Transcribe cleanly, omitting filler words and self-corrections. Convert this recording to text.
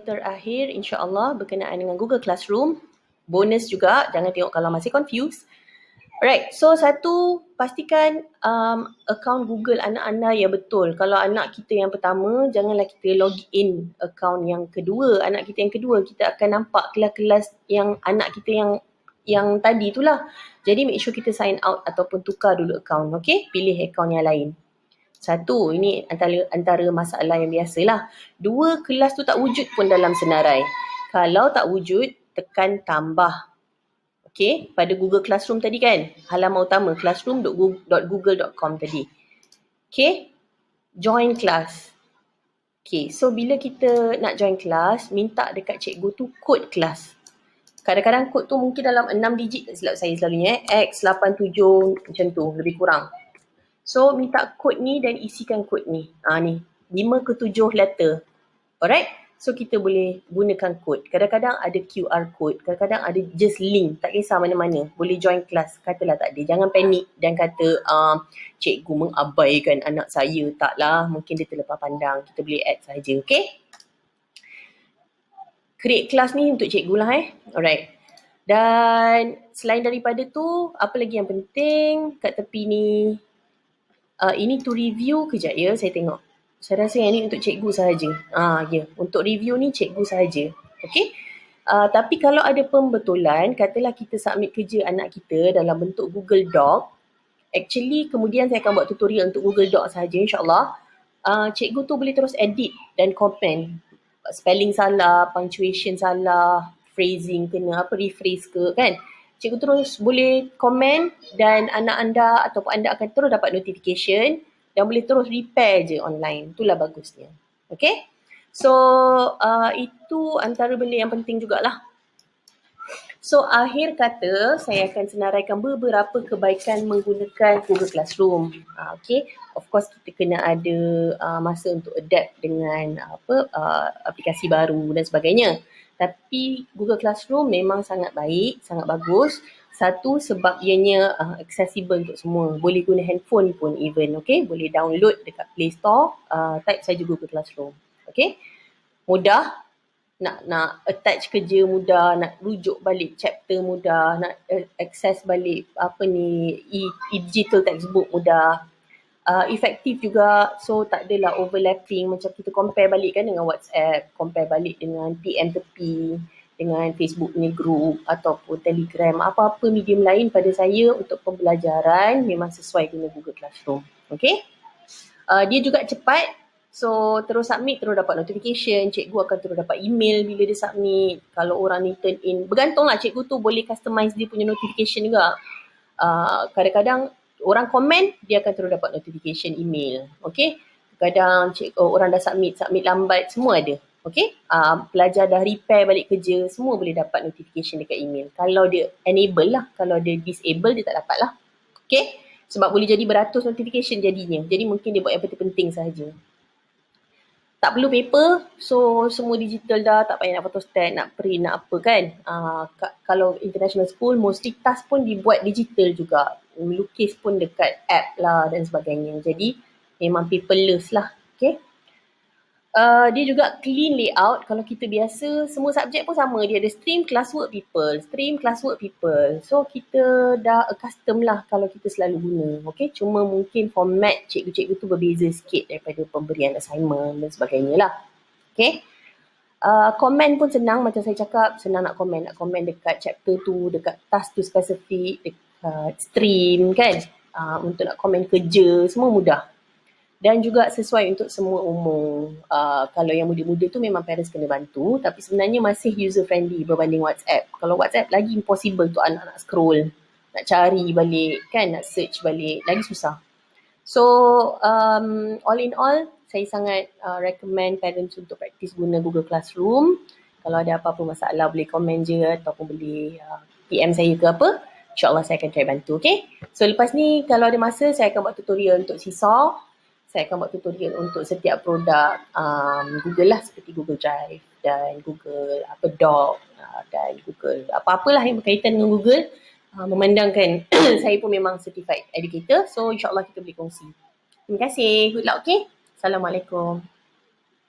terakhir insya-Allah berkenaan dengan Google Classroom. Bonus juga, jangan tengok kalau masih confused. Alright, so satu, pastikan akaun Google anak anda yang betul. Kalau anak kita yang pertama, janganlah kita log in akaun yang kedua. Anak kita yang kedua, kita akan nampak kelas-kelas yang anak kita yang tadi itulah. Jadi make sure kita sign out ataupun tukar dulu akaun, okay? Pilih akaun yang lain. Satu, ini antara masalah yang biasalah. Dua, kelas tu tak wujud pun dalam senarai. Kalau tak wujud, tekan tambah. Okay, pada Google Classroom tadi kan, halaman utama classroom.google.com tadi. Okay, join class. Okay, so bila kita nak join kelas, minta dekat cikgu tu kod kelas. Kadang-kadang kod tu mungkin dalam 6 digit, silap saya selalunya X87 macam tu, lebih kurang. So minta kod ni dan isikan kod ni. Ni 5 ke 7 letter. Alright? So kita boleh gunakan kod. Kadang-kadang ada QR code, kadang-kadang ada just link, tak kisah mana-mana. Boleh join kelas, katalah tak ada. Jangan panik dan kata cikgu mengabaikan anak saya. Taklah, mungkin dia terlepas pandang. Kita boleh add saja, okay? Create kelas ni untuk cikgu lah Alright. Dan selain daripada tu, apa lagi yang penting kat tepi ni? Ini to review kejap ya, saya tengok. Saya rasa yang ni untuk cikgu sahaja. Ya, untuk review ni cikgu sahaja. Okay? Tapi kalau ada pembetulan, katalah kita submit kerja anak kita dalam bentuk Google Doc. Actually, kemudian saya akan buat tutorial untuk Google Doc sahaja, insyaAllah. Cikgu tu boleh terus edit dan comment. Spelling salah, punctuation salah, phrasing kena rephrase ke kan. Cikgu terus boleh komen dan anak anda ataupun anda akan terus dapat notification dan boleh terus repair je online. Itulah bagusnya. Okay? So, itu antara benda yang penting jugalah. So, akhir kata, saya akan senaraikan beberapa kebaikan menggunakan Google Classroom. Okay? Of course, kita kena ada masa untuk adapt dengan aplikasi baru dan sebagainya. Tapi Google Classroom memang sangat baik, sangat bagus. Satu, sebab ianya accessible untuk semua. Boleh guna handphone pun even, okay? Boleh download dekat Play Store, type saja Google Classroom. Okay? Mudah, nak attach kerja mudah, nak rujuk balik chapter mudah, nak access balik digital textbook mudah. Efektif juga, so tak adalah overlapping macam kita compare balik kan dengan WhatsApp, compare balik dengan PM tepi, dengan Facebook ni group ataupun Telegram, apa-apa medium lain pada saya untuk pembelajaran memang sesuai dengan Google Classroom. Okay? Dia juga cepat, so terus submit terus dapat notification, cikgu akan terus dapat email bila dia submit. Kalau orang ni turn in, bergantunglah cikgu tu boleh customize dia punya notification juga. Kadang-kadang orang komen, dia akan terus dapat notification email. Okay? Kadang orang dah submit lambat, semua ada. Okay? Pelajar dah repair balik kerja, semua boleh dapat notification dekat email. Kalau dia enable lah, kalau dia disable, dia tak dapat lah. Okay? Sebab boleh jadi beratus notification jadinya. Jadi mungkin dia buat yang penting-penting sahaja. Tak perlu paper, so semua digital dah, tak payah nak photostat, nak print, nak apa kan. Kalau international school, mostly task pun dibuat digital juga. Melukis pun dekat app lah dan sebagainya. Jadi memang paperless lah. Okay? Dia juga clean layout. Kalau kita biasa, semua subjek pun sama. Dia ada stream, classwork, people. So kita dah accustomed lah kalau kita selalu guna. Okay? Cuma mungkin format cikgu-cikgu tu berbeza sikit daripada pemberian assignment dan sebagainya lah. Okay? Komen pun senang, macam saya cakap, senang nak komen dekat chapter tu, dekat task tu spesifik, dekat stream kan. Untuk nak komen kerja, semua mudah. Dan juga sesuai untuk semua umur. Kalau yang muda-muda tu memang parents kena bantu, tapi sebenarnya masih user friendly berbanding WhatsApp. Kalau WhatsApp lagi impossible untuk anak nak scroll, nak cari balik kan, nak search balik, lagi susah. So all in all, saya sangat recommend parents untuk practice guna Google Classroom. Kalau ada apa-apa masalah boleh komen je ataupun boleh PM saya ke apa. InsyaAllah saya akan try bantu, okay? So lepas ni kalau ada masa saya akan buat tutorial untuk Seesaw. Saya akan buat tutorial untuk setiap produk Google lah, seperti Google Drive dan Google Doc dan Google apa-apalah yang berkaitan dengan Google. Memandangkan saya pun memang certified educator, so insyaAllah kita boleh kongsi. Terima kasih, good luck, okay? Assalamualaikum.